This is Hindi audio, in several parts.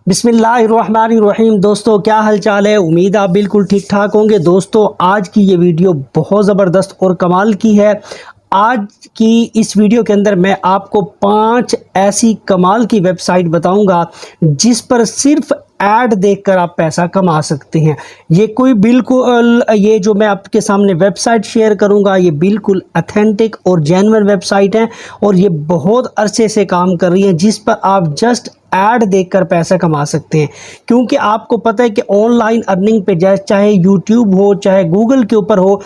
बिस्मिल्लाहिर्रहमानिर्रहीम। दोस्तों क्या हाल चाल है। उम्मीद आप बिल्कुल ठीक ठाक होंगे। दोस्तों आज की ये वीडियो बहुत ज़बरदस्त और कमाल की है। आज की इस वीडियो के अंदर मैं आपको 5 ऐसी कमाल की वेबसाइट बताऊंगा जिस पर सिर्फ ऐड देखकर आप पैसा कमा सकते हैं। ये कोई बिल्कुल ये जो मैं आपके सामने वेबसाइट शेयर करूंगा ये बिल्कुल ऑथेंटिक और जेन्युइन वेबसाइट है और ये बहुत अरसे से काम कर रही है जिस पर आप जस्ट ऐड देखकर पैसा कमा सकते हैं। क्योंकि आपको पता है कि ऑनलाइन अर्निंग पे चाहे यूट्यूब हो चाहे गूगल के ऊपर हो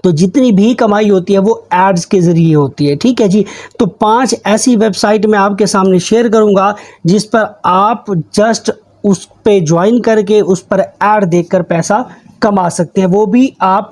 तो जितनी भी कमाई होती है वो एड्स के ज़रिए होती है। ठीक है जी। तो 5 ऐसी वेबसाइट मैं आपके सामने शेयर करूंगा जिस पर आप जस्ट उस पे ज्वाइन करके उस पर ऐड देखकर पैसा कमा सकते हैं, वो भी आप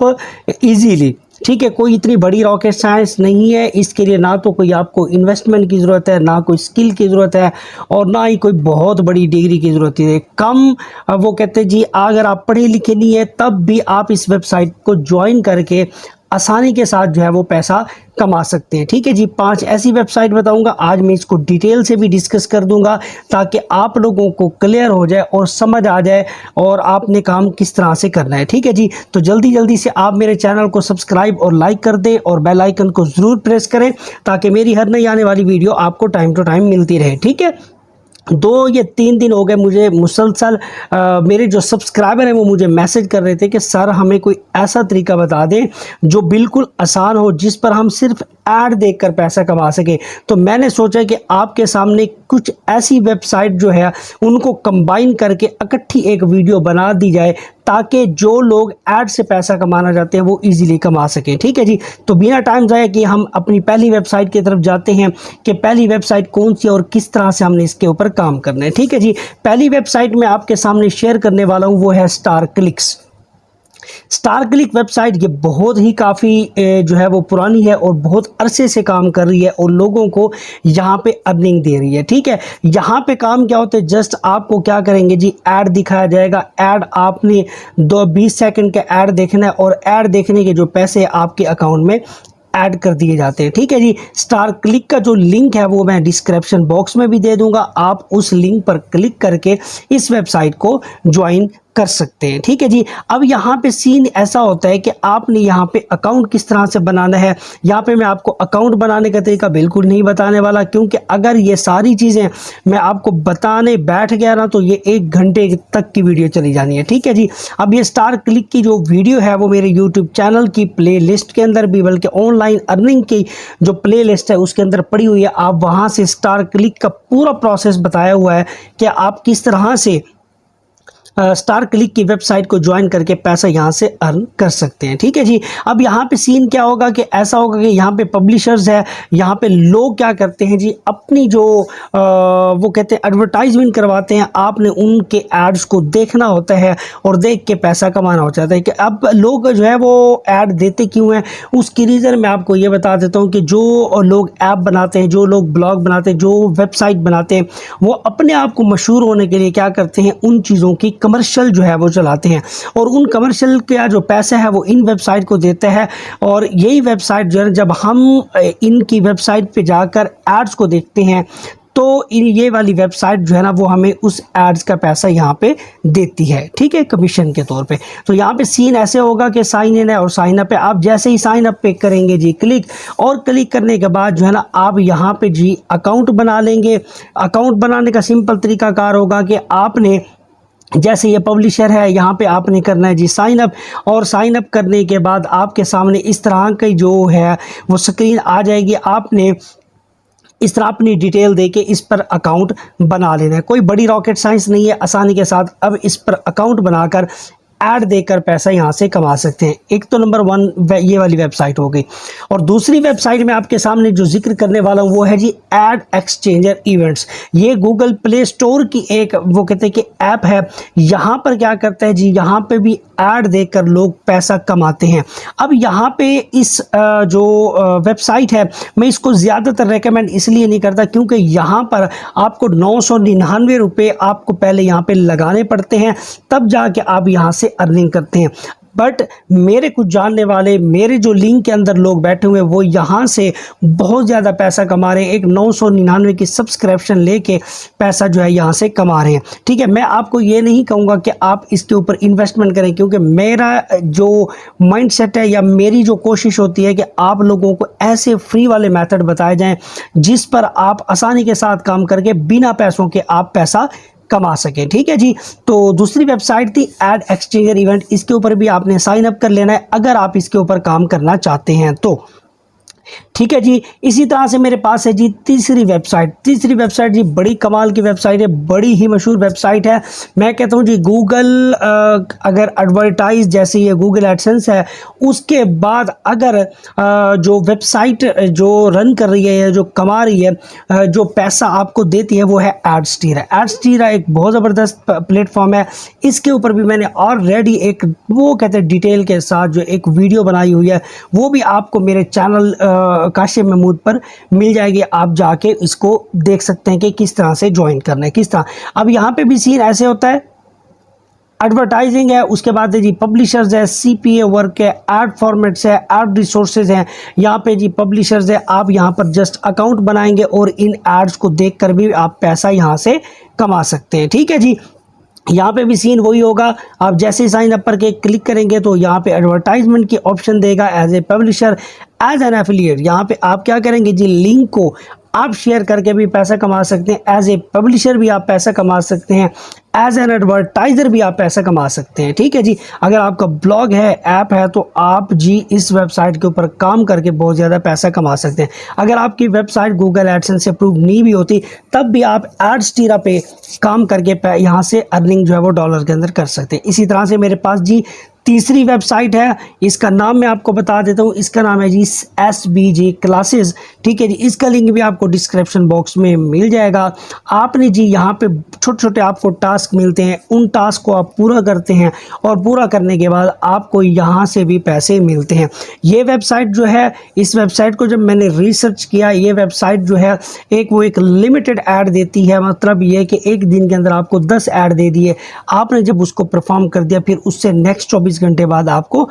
इजीली। ठीक है, कोई इतनी बड़ी रॉकेट साइंस नहीं है। इसके लिए ना तो कोई आपको इन्वेस्टमेंट की ज़रूरत है, ना कोई स्किल की ज़रूरत है और ना ही कोई बहुत बड़ी डिग्री की ज़रूरत है। कम वो कहते हैं जी अगर आप पढ़े लिखे नहीं है तब भी आप इस वेबसाइट को ज्वाइन करके आसानी के साथ जो है वो पैसा कमा सकते हैं। ठीक है जी। 5 ऐसी वेबसाइट बताऊंगा। आज मैं इसको डिटेल से भी डिस्कस कर दूंगा ताकि आप लोगों को क्लियर हो जाए और समझ आ जाए और आपने काम किस तरह से करना है। ठीक है जी। तो जल्दी जल्दी से आप मेरे चैनल को सब्सक्राइब और लाइक कर दें और बेल आइकन को ज़रूर प्रेस करें ताकि मेरी हर नई आने वाली वीडियो आपको टाइम टू टाइम मिलती रहे। ठीक है। 3 दिन हो गए मुझे मुसलसल मेरे जो सब्सक्राइबर हैं वो मुझे मैसेज कर रहे थे कि सर हमें कोई ऐसा तरीका बता दें जो बिल्कुल आसान हो जिस पर हम सिर्फ ऐड देखकर पैसा कमा सके। तो मैंने सोचा कि आपके सामने कुछ ऐसी वेबसाइट जो है उनको कंबाइन करके इकट्ठी एक वीडियो बना दी जाए ताकि जो लोग ऐड से पैसा कमाना चाहते हैं वो इजीली कमा सकें। ठीक है जी। तो बिना टाइम ज़ाया कि हम अपनी पहली वेबसाइट की तरफ जाते हैं कि पहली वेबसाइट कौन सी और किस तरह से हमने इसके ऊपर काम करना है। ठीक है जी। पहली वेबसाइट मैं आपके सामने शेयर करने वाला हूँ वो है star clicks. Star click website ये बहुत ही काफ़ी जो है वो पुरानी है और बहुत अरसे से काम कर रही है और लोगों को यहाँ पे अर्निंग दे रही है। ठीक है। यहाँ पे काम क्या होता है, जस्ट आपको क्या करेंगे जी ऐड दिखाया जाएगा। ऐड आपने 20 सेकंड का ऐड देखना है और ऐड देखने के जो पैसे आपके अकाउंट में ऐड कर दिए जाते हैं। ठीक है जी। स्टार क्लिक का जो लिंक है वो मैं डिस्क्रिप्शन बॉक्स में भी दे दूंगा। आप उस लिंक पर क्लिक करके इस वेबसाइट को ज्वाइन कर सकते हैं। ठीक है जी। अब यहाँ पे सीन ऐसा होता है कि आपने यहाँ पे अकाउंट किस तरह से बनाना है। यहाँ पे मैं आपको अकाउंट बनाने का तरीका बिल्कुल नहीं बताने वाला क्योंकि अगर ये सारी चीज़ें मैं आपको बताने बैठ गया ना तो ये 1 घंटे तक की वीडियो चली जानी है। ठीक है जी। अब ये स्टार क्लिक की जो वीडियो है वो मेरे यूट्यूब चैनल की प्ले लिस्ट के अंदर भी बल्कि ऑनलाइन अर्निंग की जो प्ले लिस्ट है उसके अंदर पड़ी हुई है। आप वहाँ से स्टार क्लिक का पूरा प्रोसेस बताया हुआ है कि आप किस तरह से स्टार क्लिक की वेबसाइट को ज्वाइन करके पैसा यहाँ से अर्न कर सकते हैं। ठीक है जी। अब यहाँ पे सीन क्या होगा कि ऐसा होगा कि यहाँ पे पब्लिशर्स है, यहाँ पे लोग क्या करते हैं जी अपनी जो वो कहते हैं एडवर्टाइजमेंट करवाते हैं। आपने उनके एड्स को देखना होता है और देख के पैसा कमाना हो जाता है। कि अब लोग जो है वो ऐड देते क्यों हैं उसकी रीज़न मैं आपको ये बता देता हूँ कि जो लोग ऐप बनाते हैं, जो लोग ब्लॉग बनाते हैं, जो वेबसाइट बनाते हैं वो अपने आप को मशहूर होने के लिए क्या करते हैं उन चीज़ों की कमर्शियल जो है वो चलाते हैं और उन कमर्शियल का जो पैसा है वो इन वेबसाइट को देते हैं। और यही वेबसाइट जो है जब हम इनकी वेबसाइट पे जाकर एड्स को देखते हैं तो ये वाली वेबसाइट जो है ना वो हमें उस एड्स का पैसा यहाँ पे देती है। ठीक है, कमीशन के तौर पे। तो यहाँ पे सीन ऐसे होगा कि साइन इन है और साइन अप है। आप जैसे ही साइन अप पे करेंगे जी क्लिक और क्लिक करने के बाद जो है ना आप यहाँ पे जी अकाउंट बना लेंगे। अकाउंट बनाने का सिंपल तरीकाकार होगा कि आपने जैसे ये पब्लिशर है यहाँ पे आपने करना है जी साइन अप और साइन अप करने के बाद आपके सामने इस तरह की जो है वो स्क्रीन आ जाएगी। आपने इस तरह अपनी डिटेल देके इस पर अकाउंट बना लेना है। कोई बड़ी रॉकेट साइंस नहीं है, आसानी के साथ अब इस पर अकाउंट बनाकर ऐड देकर पैसा यहाँ से कमा सकते हैं। एक तो नंबर 1 ये वाली वेबसाइट हो गई। और दूसरी वेबसाइट में आपके सामने जो जिक्र करने वाला हूँ वो है जी एड एक्सचेंजर इवेंट्स। ये गूगल प्ले स्टोर की एक वो कहते हैं कि ऐप है। यहाँ पर क्या करता है जी यहाँ पे भी ऐड देकर लोग पैसा कमाते हैं। अब यहाँ पे इस जो वेबसाइट है मैं इसको ज़्यादातर रेकमेंड इसलिए नहीं करता क्योंकि यहाँ पर आपको 999 रुपये आपको पहले यहाँ पे लगाने पड़ते हैं तब जाके आप यहाँ से अर्निंग करते हैं। बट मेरे कुछ जानने वाले, मेरे जो लिंक के अंदर लोग बैठे हुए हैं, वो यहाँ से बहुत ज़्यादा पैसा कमा रहे हैं। एक 999 की सब्सक्रिप्शन लेके पैसा जो है यहाँ से कमा रहे हैं। ठीक है, मैं आपको ये नहीं कहूँगा कि आप इसके ऊपर इन्वेस्टमेंट करें, क्योंकि मेरा जो माइंडसेट है या मेरी जो कोशिश होती है कि आप लोगों को ऐसे फ्री वाले मेथड बताए जाएं जिस पर आप आसानी के साथ काम करके बिना पैसों के आप पैसा कमा सकें। ठीक है जी। तो दूसरी वेबसाइट थी एड एक्सचेंजर इवेंट, इसके ऊपर भी आपने साइन अप कर लेना है अगर आप इसके ऊपर काम करना चाहते हैं तो। ठीक है जी। इसी तरह से मेरे पास है जी तीसरी वेबसाइट जी बड़ी कमाल की वेबसाइट है, बड़ी ही मशहूर वेबसाइट है। मैं कहता हूँ जी गूगल अगर एडवर्टाइज जैसे ये गूगल एडसेंस है, उसके बाद अगर जो वेबसाइट जो रन कर रही है या जो कमा रही है, जो पैसा आपको देती है, वो है एडस्टीरा। एडस्टीरा एक बहुत ज़बरदस्त प्लेटफॉर्म है। इसके ऊपर भी मैंने ऑलरेडी एक वो कहते हैं डिटेल के साथ जो एक वीडियो बनाई हुई है, वो भी आपको मेरे चैनल काशिफ महमूद पर मिल जाएगी। आप जाके इसको देख सकते हैं कि किस तरह से ज्वाइन करना है, किस तरह। अब यहाँ पे भी सीन ऐसे होता है, एडवर्टाइजिंग है, उसके बाद जी पब्लिशर्स है, सीपीए वर्क है, एड फॉर्मेट्स है, एड रिसोर्सेज हैं। यहाँ पे जी पब्लिशर्स है, आप यहाँ पर जस्ट अकाउंट बनाएंगे और इन एड्स को देखकर भी आप पैसा यहाँ से कमा सकते हैं। ठीक है जी। यहाँ पे भी सीन वही होगा, आप जैसे ही साइन अप पर के क्लिक करेंगे तो यहाँ पे एडवर्टाइजमेंट की ऑप्शन देगा, as a publisher, as an affiliate. यहाँ पे आप क्या करेंगे जी, लिंक को आप शेयर करके भी पैसा कमा सकते हैं, एज ए पब्लिशर भी आप पैसा कमा सकते हैं, एज एन एडवर्टाइज़र भी आप पैसा कमा सकते हैं। ठीक है जी। अगर आपका ब्लॉग है, ऐप है, तो आप जी इस वेबसाइट के ऊपर काम करके बहुत ज़्यादा पैसा कमा सकते हैं। अगर आपकी वेबसाइट गूगल एडसेंस से अप्रूव नहीं भी होती, तब भी आप एडस्टीरा पे काम करके यहाँ से अर्निंग जो है वो डॉलर के अंदर कर सकते हैं। इसी तरह से मेरे पास जी तीसरी वेबसाइट है, इसका नाम मैं आपको बता देता हूँ। इसका नाम है जी SBG क्लासेस। ठीक है जी। इसका लिंक भी आपको डिस्क्रिप्शन बॉक्स में मिल जाएगा। आपने जी यहाँ पे छोटे छोटे आपको टास्क मिलते हैं, उन टास्क को आप पूरा करते हैं और पूरा करने के बाद आपको यहाँ से भी पैसे मिलते हैं। ये वेबसाइट जो है, इस वेबसाइट को जब मैंने रिसर्च किया, ये वेबसाइट जो है एक लिमिटेड ऐड देती है। मतलब ये कि एक दिन के अंदर आपको 10 ऐड दे दिए, आपने जब उसको परफॉर्म कर दिया, फिर उससे नेक्स्ट 24 घंटे बाद आपको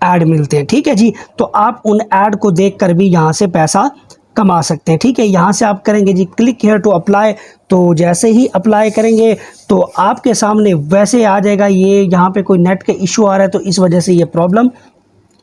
ऐड मिलते हैं। ठीक है जी। तो आप उन ऐड को देखकर भी यहाँ से पैसा कमा सकते हैं। ठीक है। यहाँ से आप करेंगे जी क्लिक हियर टू अप्लाई, तो जैसे ही अप्लाई करेंगे तो आपके सामने वैसे आ जाएगा। ये यहाँ पे कोई नेट का इशू आ रहा है तो इस वजह से ये प्रॉब्लम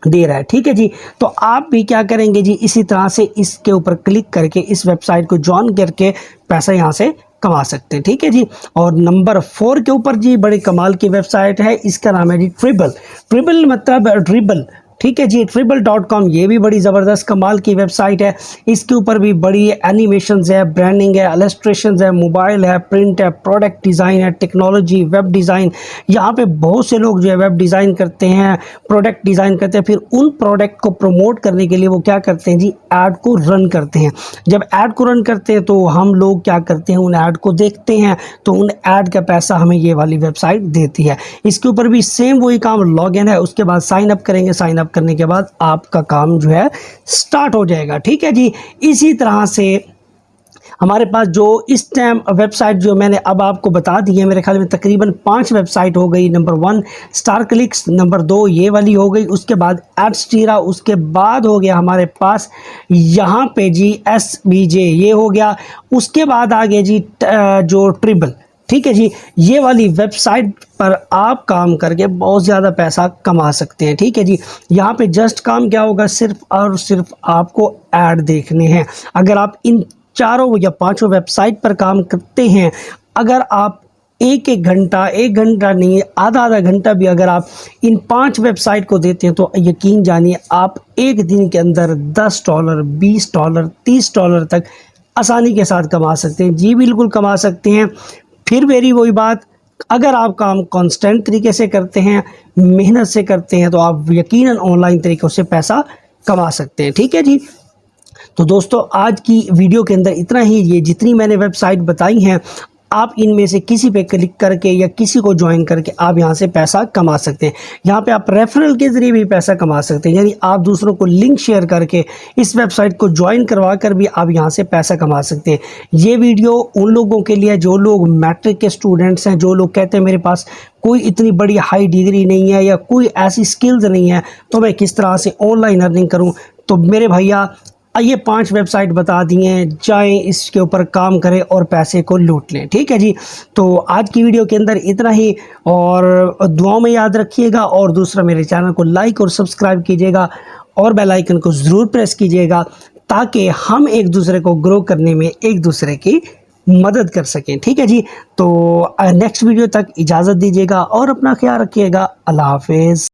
दे रहा है। ठीक है जी। तो आप भी क्या करेंगे जी, इसी तरह से इसके ऊपर क्लिक करके इस वेबसाइट को ज्वाइन करके पैसा यहाँ से कमा सकते हैं। ठीक है जी। और नंबर 4 के ऊपर जी बड़ी कमाल की वेबसाइट है, इसका नाम है जी ट्रिबल मतलब ड्रिबल। ठीक है जी। tribble.com, ये भी बड़ी ज़बरदस्त कमाल की वेबसाइट है। इसके ऊपर भी बड़ी एनिमेशंस है, ब्रांडिंग है, इलस्ट्रेशंस है, मोबाइल है, प्रिंट है, प्रोडक्ट डिज़ाइन है, टेक्नोलॉजी, वेब डिज़ाइन। यहाँ पे बहुत से लोग जो है वेब डिज़ाइन करते हैं, प्रोडक्ट डिज़ाइन करते हैं, फिर उन प्रोडक्ट को प्रमोट करने के लिए वो क्या करते हैं जी, ऐड को रन करते हैं। जब ऐड को रन करते हैं तो हम लोग क्या करते हैं, उन ऐड को देखते हैं, तो उन ऐड का पैसा हमें ये वाली वेबसाइट देती है। इसके ऊपर भी सेम वही काम, लॉगिन है, उसके बाद साइन अप करेंगे, साइन अप करने के बाद आपका काम जो है स्टार्ट हो जाएगा। ठीक है जी। इसी तरह से हमारे पास जो इस टाइम वेबसाइट जो मैंने अब आपको बता दी है, मेरे ख्याल में तकरीबन 5 वेबसाइट हो गई। नंबर 1 स्टार क्लिक्स, नंबर 2 ये वाली हो गई, उसके बाद एडस्टीरा, उसके बाद हो गया हमारे पास यहाँ पे जी SBG ये हो गया, उसके बाद आ गया जी जो ट्रिबल। ठीक है जी। ये वाली वेबसाइट पर आप काम करके बहुत ज़्यादा पैसा कमा सकते हैं। ठीक है जी। यहाँ पे जस्ट काम क्या होगा, सिर्फ और सिर्फ आपको ऐड देखने हैं। अगर आप इन 4 या 5 वेबसाइट पर काम करते हैं, अगर आप एक घंटा नहीं, आधा घंटा भी अगर आप इन 5 वेबसाइट को देते हैं, तो यकीन जानिए आप एक दिन के अंदर $10, $20, $30 तक आसानी के साथ कमा सकते हैं। जी बिल्कुल कमा सकते हैं। फिर मेरी वही बात, अगर आप काम कांस्टेंट तरीके से करते हैं, मेहनत से करते हैं, तो आप यकीनन ऑनलाइन तरीक़ों से पैसा कमा सकते हैं। ठीक है जी। तो दोस्तों आज की वीडियो के अंदर इतना ही। ये जितनी मैंने वेबसाइट बताई हैं, आप इनमें से किसी पे क्लिक करके या किसी को ज्वाइन करके आप यहाँ से पैसा कमा सकते हैं। यहाँ पे आप रेफरल के ज़रिए भी पैसा कमा सकते हैं, यानी आप दूसरों को लिंक शेयर करके इस वेबसाइट को ज्वाइन करवा कर भी आप यहाँ से पैसा कमा सकते हैं। ये वीडियो उन लोगों के लिए जो लोग मैट्रिक के स्टूडेंट्स हैं, जो लोग कहते हैं मेरे पास कोई इतनी बड़ी हाई डिग्री नहीं है या कोई ऐसी स्किल्स नहीं है तो मैं किस तरह से ऑनलाइन अर्निंग करूँ। तो मेरे भैया ये 5 वेबसाइट बता दिए हैं, जाएं इसके ऊपर काम करें और पैसे को लूट लें। ठीक है जी, तो आज की वीडियो के अंदर इतना ही, और दुआओं में याद रखिएगा, और दूसरा मेरे चैनल को लाइक और सब्सक्राइब कीजिएगा और बेल आइकन को ज़रूर प्रेस कीजिएगा ताकि हम एक दूसरे को ग्रो करने में एक दूसरे की मदद कर सकें। ठीक है जी, तो नेक्स्ट वीडियो तक इजाज़त दीजिएगा और अपना ख्याल रखिएगा। अल्लाह हाफिज़।